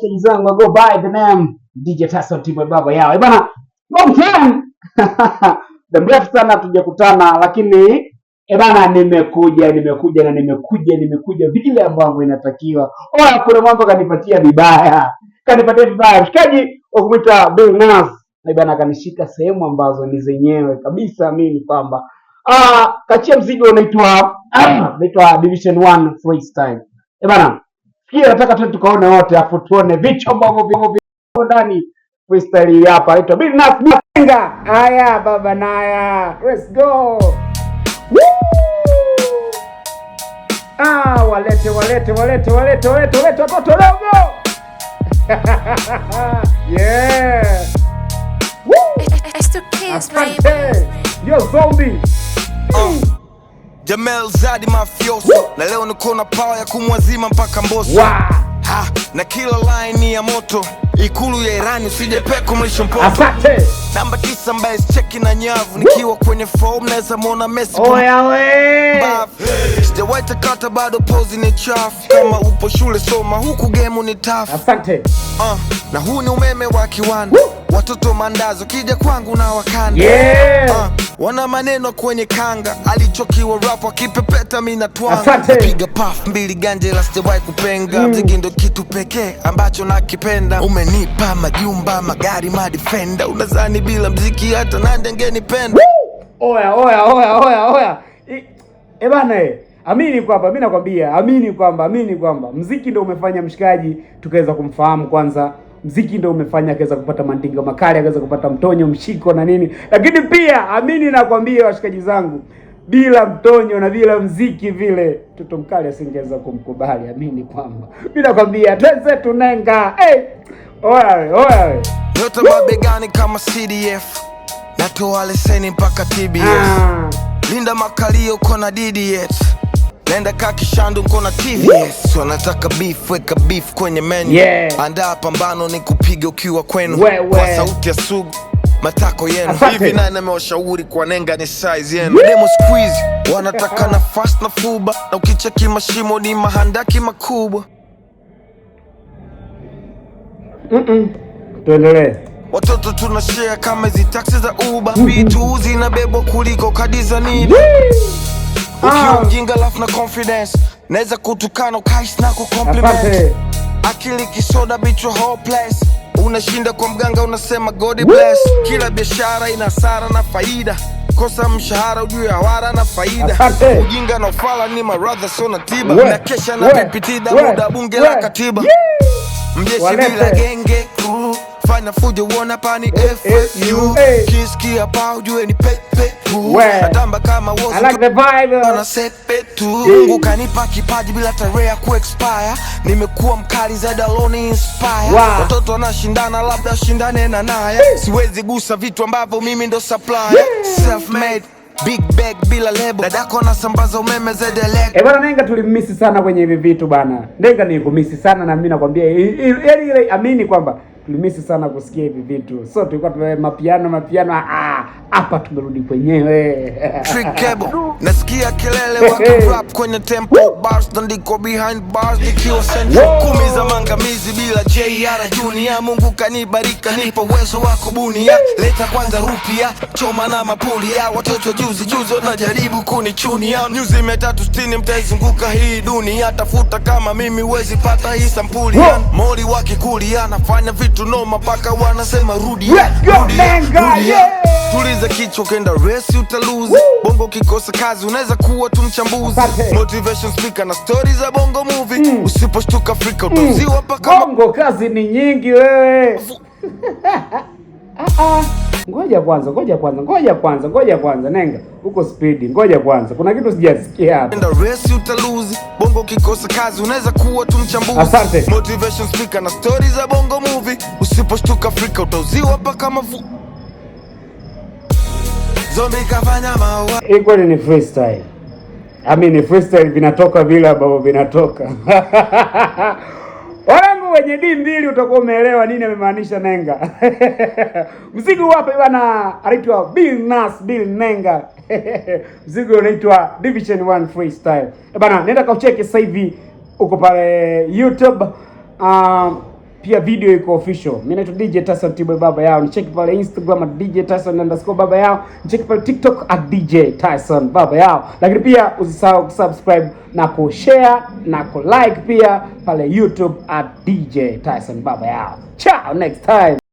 washikaji zangu, I go by the name DJ Tasso Tibo baba yao. Bana, long time. The mrefu sana tujakutana, lakini bana nimekuja vile ambavyo inatakiwa. Kuna mambo kanipatia vibaya. Mshikaji ukumuita Bill Nas. Bana kanishika sehemu ambazo ni zenyewe kabisa mimi kwamba kachia mzigo unaitwa Division 1 Freestyle. Bana, pia nataka tu tukaone wote afu tuone vitu ambavyo viko ndani freestyle hapa. Inaitwa Bill Nas Masenga. Haya baba naya. Let's go. Walete watoto dogo. Yeah. It's the kids, baby. Yo zombie. Jamel Zadi mafioso. Na leo niko na power ya kumwazima mpaka Mbosso. Na kila line ni ya moto. Ikulu ya Irani usije peko mlisho mpoto. Asante. Namba 9 mbaye cheki na nyavu. Nikiwa kwenye form naweza muona Messi. Oya we. Sijawahi takata bado pose ni chafu. Kama upo shule soma huku game ni tough. Asante. Na huu ni umeme wa kiwanda. Watoto mandazo kija kwangu na wakanda. Yeah. Wana maneno kwenye kanga. Alichokiwa rap wakipepeta mimi na twanga. Asante. Piga puff mbili ganje la sijawahi kupenga. Mziki ndo kitu pekee ambacho nakipenda. Umenipa majumba, magari, madefender. Unazani bila mziki hata nani angenipenda. Oya. Bana amini kwamba mimi nakwambia, amini kwamba mziki ndio umefanya mshikaji tukaweza kumfahamu kwanza. Mziki ndio umefanya akaweza kupata mandinga makali, akaweza kupata mtonyo, mshiko na nini. Lakini pia amini nakwambia washikaji zangu, bila mtonyo na bila mziki vile mtoto mkali asingeweza kumkubali. Amini kwamba mimi nakwambia twende tunenga. Oya. Nyota mabegani kama CDF. Natoa leseni mpaka TBS. Linda makalio kona DDS. Nenda kakishandu mkona TVS. Wanataka beef, weka beef kwenye menu. Andaa pambano ni kupiga ukiwa kwenu. Kwa sauti ya sugu, matako yenu. Hivi nani amewashauri kwa nenga ni size yenu. Demo squeeze, wanataka na fast na fuba. Na ukicheki mashimo ni mahandaki makubwa. Tuendelee. Watoto tunashare kama hizi taxi za Uber. Vitu zinabebwa kuliko kadi za NIDA. Ukiwa mjinga lafu na confidence, naweza kutukana ukaish na kucompliment. Akili kisoda bitch your whole place. Unashinda kwa mganga unasema God bless. Kila biashara ina hasara na faida. Kosa mshahara ujue hawara na faida. Ujinga na ufala ni maradha so na tiba. Na kesha na vipitida muda bunge la katiba. Mjeshi bila genge crew. Fanya fujo uona pani FFU. Kisikia pa ujue ni pepe. Natamba kama wozu. I like the vibe. Wanasepe tu. Mungu kanipa kipaji bila tarehe ya ku-expire. Nimekuwa mkali zaidi alone inspire. Watoto wanashindana labda shindane na naye. Siwezi gusa vitu ambavyo mimi ndo supplier. Self made, big bag bila label. Dadako anasambaza umeme zaidi electric. Bana Nenga tulimisi sana kwenye hivi vitu bana. Nenga nilikumisi sana na mimi nakwambia ile amini kwamba tulimisi sana kusikia hivi vitu. So tulikuwa tuwe mapiano hapa tumerudi kwenyewe. Trick cable. Nasikia kelele waki rap kwenye tempo bars ndiko behind bars nikiwa central. Kumi za mangamizi bila JR Junior. Mungu kanibarika nipo uwezo wa kubunia. Leta kwanza rupia choma na mapulia. Watoto juzi wanajaribu kunichunia. Nyuzi 360 mtaizunguka hii dunia. Tafuta kama mimi uwezi pata hii sampuli. Moli wakikulia nafanya vitu noma paka wanasema rudia. Tuliza kichwa kenda resi utaluzi. Bongo kikosa kazi unaweza kuwa tu mchambuzi. Motivation speaker na stories za bongo movie. Usiposhtuka Afrika utauziwa paka bongo kazi ni nyingi wewe. Ngoja kwanza Nenga. Uko speed. Ngoja kwanza. Kuna kitu sijasikia hapa. Kenda resi utaluzi. Bongo kikosa kazi unaweza kuwa tu mchambuzi. Asante. Motivation speaker na stories za bongo movie. Usiposhtuka Afrika utauziwa paka mavu. Zombie kafanya maua. Iko ni freestyle. Ni freestyle vinatoka vile ambavyo vinatoka. Wanangu wenye D2 utakuwa umeelewa nini amemaanisha Nenga. Mziki hapa bwana anaitwa Bill Nas Bill Nenga. Mziki unaitwa Division 1 Freestyle. Bwana nenda kaucheke sasa hivi uko pale YouTube. Pia video iko official. Mimi naitwa DJ Tyson Tibwe baba yao. Nicheki pale Instagram @DJ Tyson_ baba yao. Nicheki pale TikTok @DJ Tyson baba yao. Lakini pia usisahau kusubscribe na kushare na kulike pia pale YouTube @DJ Tyson baba yao. Ciao next time.